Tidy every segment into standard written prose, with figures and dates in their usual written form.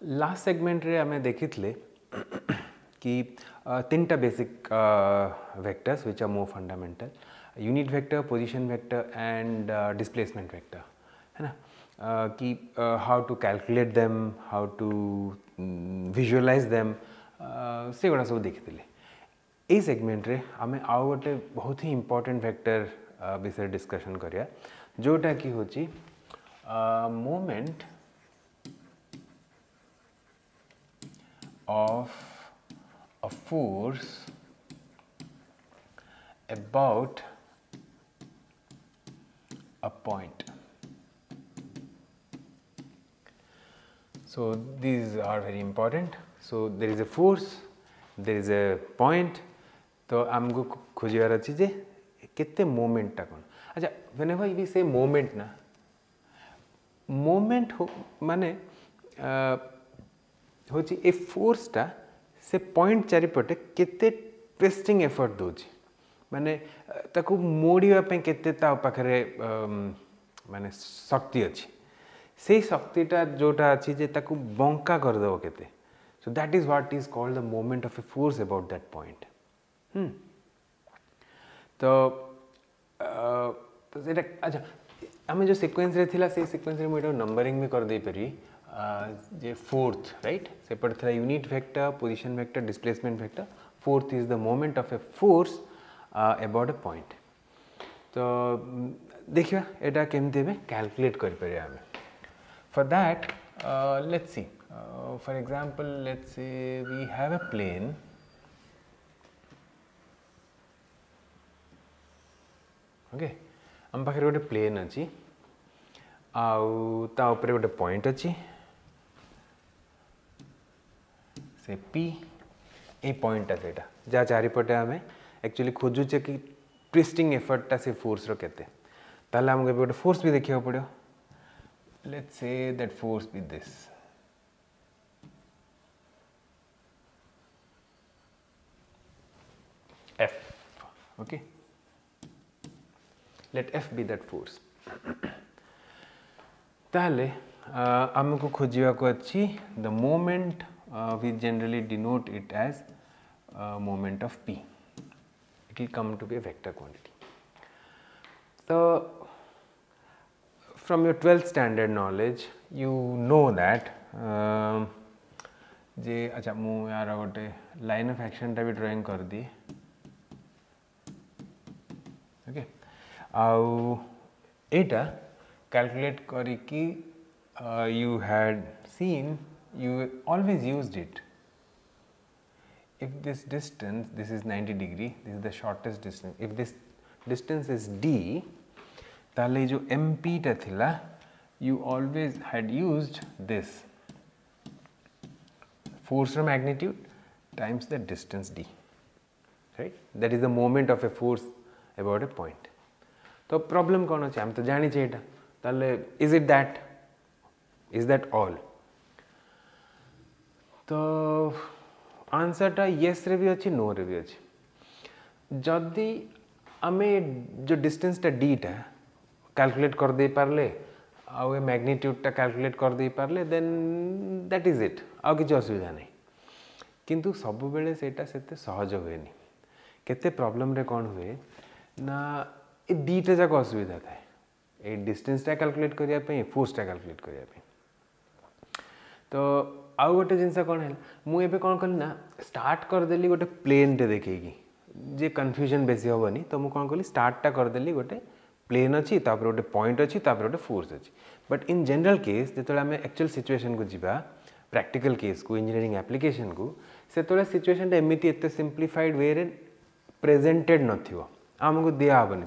Last segment रे आमे देखितले कि तीनटा basic vectors which are more fundamental unit vector position vector and displacement vector है ना कि how to calculate them how to visualise them से गुड़ा सब देखितले ए सेगमेंट रे आमे आउ गोटे बहुत ही इंपोर्टेंट वेक्टर विषय डिस्कशन करिया जोटा कि होची moment of a force about a point. So these are very important. So there is a force, there is a point. तो आमको खोजार अच्छी जे कितने मोमेंट टा कौन अच्छा whenever we say moment ना मोमेंट हो माने होची ए फोर्स टा से पॉइंट चारिपटे केते ट्विस्टिंग एफर्ट दोची माने ताकू मोड़िया पे केते ता पाखरे माने शक्ति अछि से शक्तिटा जोटा अछि जे ताकू बंका कर दबो केते so that is what is called the moment of a force about that point तो सेटा अच्छा आमे जो सीक्वेंस रे थिला से सीक्वेंस रे मोइटा नंबरिंग में कर दे परी जे फोर्थ राइट सेपट था unit vector position vector displacement vector fourth is the moment of a force about a point तो देखिए एटा केमते बे कैलकुलेट कर परिया हमें for that let's see for example let's say we have a plane okay हम पाखे गोटे प्लेन अच्छी आउ ता ऊपर गोटे पॉइंट अच्छी से P ए पॉइंट सेटा जहाँ चारिपटे आम एक्चुअली खोजुचे कि ट्विस्टिंग एफर्टा से फोर्स रो केते ताले हमको गोटे फोर्स भी देखिया पड़ो let's say that force be this F okay let F be that force ताले हमको खोजिया को अच्छी the moment we generally denote it as moment of P. It will come to be a vector quantity. So, from your 12th standard knowledge, you know that जे अच्छा मु यार गोटे line of action टा भी ड्राइंग कर दी okay आउ एटा calculate करी कि you had seen you always used it if this distance this is 90 degree this is the shortest distance if this distance is d ताले जो mp टा थिला you always had used this force from magnitude times the distance d right that is the moment of a force about a point तो problem कौन अछि हम तो जानी चाहिए एटा ताले is that all तो आंसर टा येस रे भी अच्छी नो रे भी अच्छी जदि आमे जो डिस्टेंस टा डी टा कैलकुलेट कर दे पारले आउ ए मैग्नीट्यूड टा कैलकुलेट कर दे पारले देन दैट इज इट आउ किछ असुविधा नहीं किंतु सब बेले सेटा सेते सहज होएनी केते प्रॉब्लम रे कोन हुए ना ए दीटा जाक असुविधा थाए ए डिस्टेंस टा कैलकुलेट करिया पे फोर्स टा कैलकुलेट करिया पे तो आउ गोटे जिनसा कौन है मुझे कौन कली ना स्टार्ट करदेली गोटे प्लेन टे देखी जे कन्फ्यूजन बेसी हेनी तो मुझे कौन कली स्टार्टा करदेली गोटे प्लेन अच्छी गोटे पॉइंट अच्छी गोटे फोर्स अच्छी बट इन जनरल केस जो आम एक्चुअल सिचुएशन को जीवा प्रैक्टिकल केस को इंजीनियरिंग एप्लिकेशन को से सिचुएशन एमती एत सिंप्लीफाइड वे रे प्रेजेंटेड नमको दिहबनी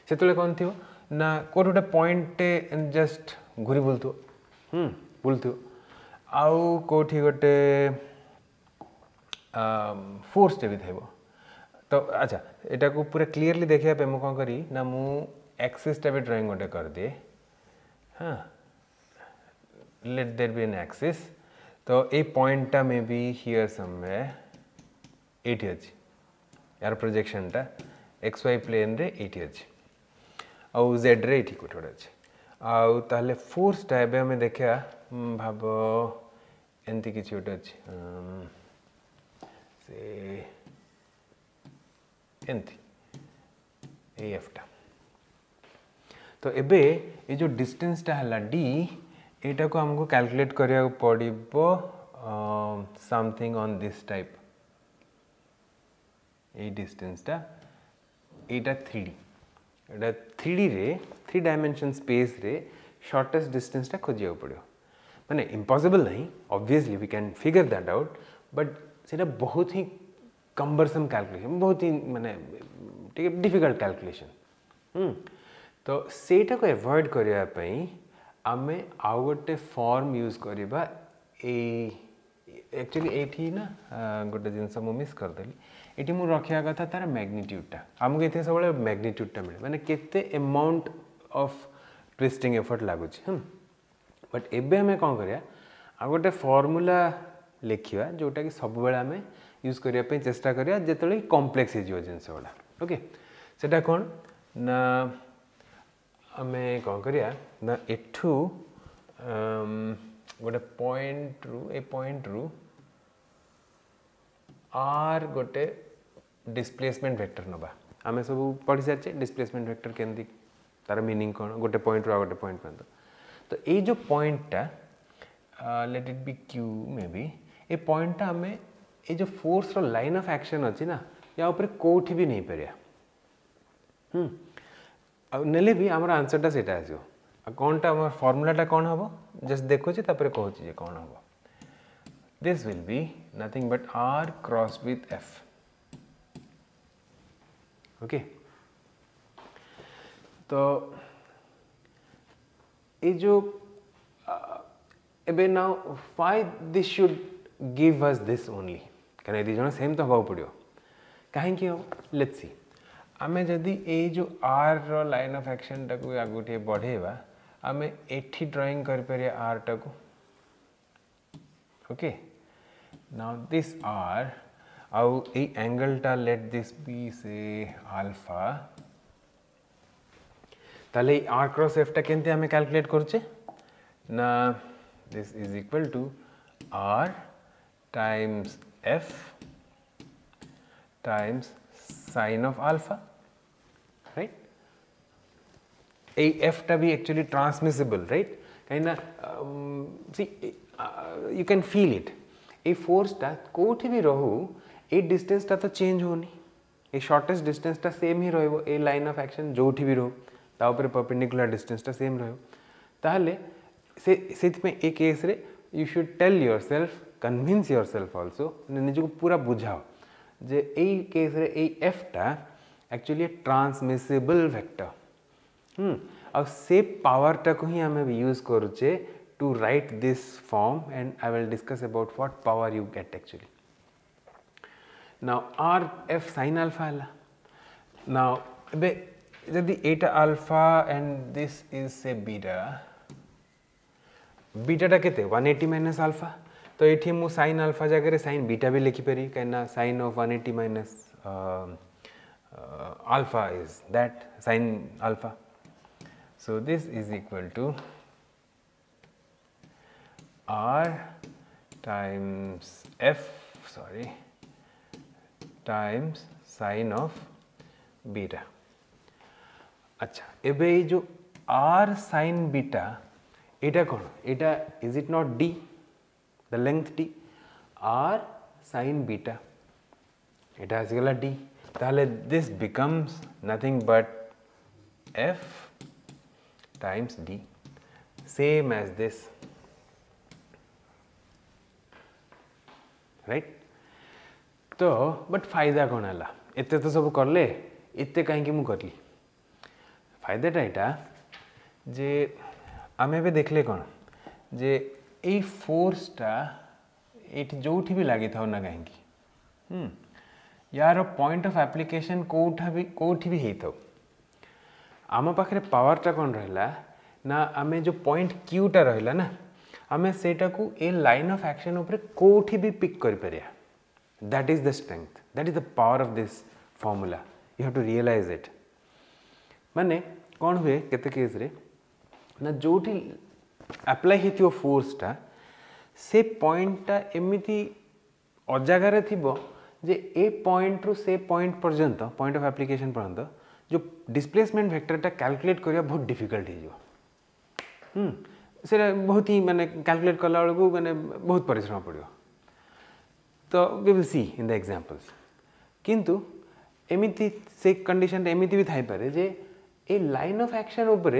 से कौन थी ना कोट गोटे पॉइंट जस्ट घूरी बुलू आउ कोठी गोटे फोर्स टे भी थे तो अच्छा एटा को पूरा क्लीयरली देखिया पे मु कौन करी ना मु एक्सिस टा भी ड्राइंग गोटे कर दिए हाँ let there be an axis तो ए पॉइंट टा मे बी हियर समवेयर एटी अछि यार प्रोजेक्शन टा एक्स वाई प्लेन रे एटी अछि आउ जेड रे एटी कोठोड अछि आउ ताले फोर्स टा एबे हमें देखिया भाबो एमती किसी गोटे अच्छे से एमती एफटा तो एबे ये जो डिस्टेंसटा है डी एटा को हमको कैलकुलेट करिया पड़िबो समथिंग ऑन दिस टाइप ये डिस्टेंसटा एटा 3D एटा 3D रे 3 डायमेंशन स्पेस रे शॉर्टेस्ट डिस्टेंसटा खोजिया पड़ियो माने इम्पॉसिबल नहीं obviously we can figure that out but सेटा बहुत ही कम्बरसम कैलकुलेशन बहुत ही माने ठीक डिफिकल्ट कैलकुलेशन तो सेटा को अवॉइड करिया पई आमे आउ गोटे फॉर्म यूज करिबा एक्चुअली एठी ना गोटे जिनस मु मिस कर देली एठी मु रखिया कथा तार मैग्नीट्यूडटा हमको एथे सबले मैग्नीट्यूडटा मिले माने केते अमाउंट ऑफ ट्विस्टिंग एफर्ट लागुच बट एबे हमें कौन करिया आ गोटे फॉर्मूला लिखिया जोटा कि सब बेला हमें यूज करिया पे चेष्टा करिया जेतले कॉम्प्लेक्स हे जो जिनस वाला ओके सेटा कोन ना हमें कौन करिया ना एठू गोटे पॉइंट रु आर गोटे डिस्प्लेसमेंट वेक्टर नबा आमे सब पढ़ी सारचे डिस्प्लेसमेंट वेक्टर केंदी तार मीनिंग कौन गोटे पॉइंट रु आ गोटे पॉइंट पर्यंत तो ये जो पॉइंटटा let it be Q may be ये पॉइंटटा हमें ये जो फोर्स रो लाइन ऑफ एक्शन अच्छी ना या ऊपर कोठी भी नहीं परिया नेले भी आमर आंसरटा सेटा आसो कौनटा आम फॉर्मूलाटा कौन हम जस्ट देखुचे तापर कहूँ कौन हम this will be nothing but R cross with F okay तो ये जो एबे now why this should give us this only कहना दी जन सेम तो हवा पड़ो कहीं हम लेट्स सी आमे जदि ए जो आर रो लाइन ऑफ एक्शन टाको आगुटे बढ़ेवा आमे एठी ड्राइंग कर परिया आर टाको ओके नाउ दिस आर आउ ए एंगल टा let this be say alpha ताले आर क्रॉस एफ टा केनते हमें कैलकुलेट करछे ना this is equal to R times F times sine of alpha right ए एफ टा भी एक्चुअली ट्रांसमिसिबल राइट कहीं ना see you can feel it ए फोर्स टा कोठी भी रहू ए डिस्टेंस टा तो चेंज होनी ए शॉर्टेस्ट डिस्टेंस टा सेम ही रहइबो ए लाइन ऑफ एक्शन जोठी भी रहू ता ऊपर परपेंडिकुलर डिस्टेंस टा सेम रहइबो ताहले से में ए केस रे you should tell yourself convince yourself also निज को पूरा बुझाओ जे ए केस रे ए एफ टा एक्चुअली ट्रांसमिसिबल वेक्टर और से पावर टा को ही हमें यूज करूचे to write this form and I will discuss about what power you get actually now R F sine alpha है नाउ बे यदि एटा alpha and this is say beta बीटाटा केते 180 माइनस अल्फा तो ये मु साइन अल्फा जगह साइन बीटा भी लिखिपारी कहीं sine of 180 minus alpha is that sine alpha so this is equal to r times f times sin of beta अच्छा एबे जो r sin beta एटा कौन एटा is it not d the length d r sin beta Etah आसीगला d ताले this becomes nothing but f times d same as this right तो but फायदा कौन है एते तो सब करले एते कहीं मु करली फायदाटा यहाँ जे आमे भी देखले कौन जे ए फोर्सटा ये जो भी लगी था ना कहीं यार पॉइंट ऑफ एप्लिकेशन कोठी भी होता आम पाखे पावरटा कौन रहा ना आमे जो पॉइंट क्यूटा रहा ना आमे सेटा को ए लाइन ऑफ एक्शन ऊपर कोठी भी पिक कर परिया that is the strength that is the power of this formula you have to realise it माने कौन हुए केते केस रे ना जोठी अप्लाई हिथियो फोर्सटा से पॉइंटा एमती अजागार थिबो जे ए पॉइंट रू से पॉइंट पर्यंत पॉइंट ऑफ एप्लिकेशन पर्यंत जो डिस्प्लेसमेंट वेक्टरटा कैलकुलेट करिया बहुत डिफिकल्ट हो जाओ से बहुत ही माने कैलकुलेट कला बेलू माने बहुत परिश्रम पड़ो तो we will see in the examples किंतु एमिति से कंडीशन एमिति भी थाई पारे जे ए लाइन ऑफ एक्शन ऊपर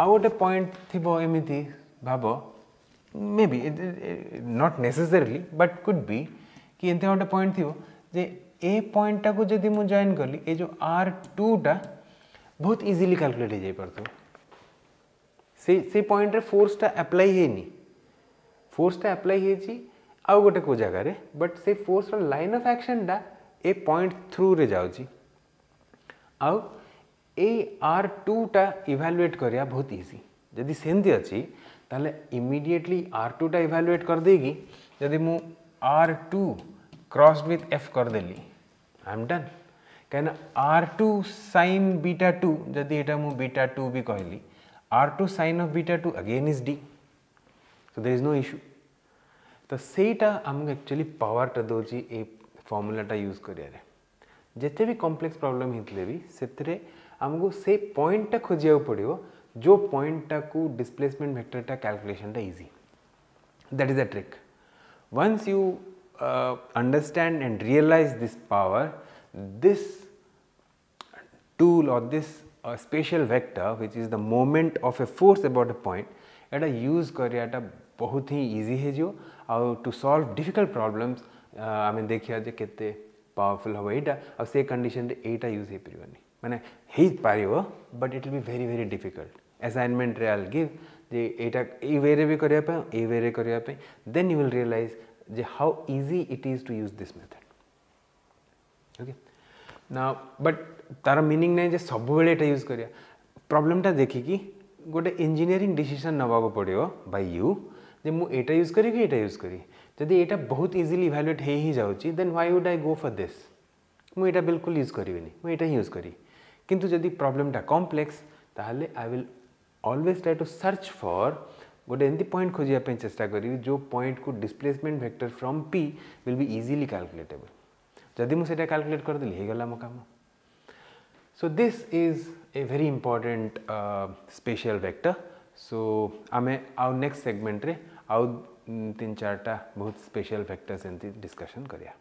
आउ गोटे पॉइंट थिबो एमिति भाबो may be not necessarily but could be कि एंते गोटे पॉइंट थिबो जे ए पॉइंट टा को जदि मु जॉइन करली ए जो R2 टा बहुत इजीली कैलकुलेट हो जाई परतो से पॉइंट रे फोर्स टा अप्लाई हेनी फोर्स टा अप्लाई हेची आउ गोटे को जगह रे बट से फोर्स रो लाइन ऑफ एक्शन टा ए पॉइंट थ्रू रे जाउची आउ ए R2 टा इवैल्यूएट करिया बहुत इजी जदि सेंती अछि ताले इमीडिएटली R2 टा इवैल्यूएट कर देगी जदि मु R2 क्रॉस्ड विथ F कर देली आई एम डन कहना R2 sin बीटा 2 जदि एटा मु बीटा 2 भी कहली R2 sin of beta 2 again is D so there is no issue तो सेटा हमको एक्चुअली पावर टा दोची ए फॉर्मूला टा यूज करिया रे जेते भी कॉम्प्लेक्स प्रॉब्लम हितले भी सेतरे हमको से पॉइंट टा खोजिया पड़ियो जो पॉइंट टा को डिस्प्लेसमेंट वेक्टर टा कैलकुलेशन टा easy that is the trick once you understand and realize this power this tool or this spatial vector which is the moment of a force about a point Etah use करियाटा बहुत ही easy है जो आउ to solve difficult problems आमे देखिया जे केते powerful हो एटा आ से condition रे एटा यूज हे परिबनी माने हे पारियो but it will be very very difficult assignment रे आई विल गिव जे एटा ए वे रे भी करिया पे ए वे रे करिया पे देन यू विल रियलाइज जे how easy it is to use this method okay now but तार मीनिंग नहीं जे सब बेले एटा यूज करिया प्रॉब्लम टा देखि कि गोटे इंजीनियरिंग डिसीजन नबा को पड़ियो बाय यू जे मु एटा यूज करी कि एटा यूज करी जदि एटा बहुत इजीली इवैल्यूएट हे ही जाउची then why would I go for this मु एटा बिल्कुल यूज करिवेनी मु एटा ही यूज करी किंतु जदि प्रॉब्लम टा कॉम्प्लेक्स ताहले I will always try to search for गोटे एमती पॉइंट खोजिया पे चेष्टा करी जो पॉइंट को displacement vector from P will be easily calculatable जदि मु सेटा कैलकुलेट कर देली हे गला मो काम so this is a very important special vector so आमे आउ नेक्स्ट सेगमेंट रे आउ 3-4टा बहुत स्पेशल वेक्टर्स एमती डिस्कशन करिया।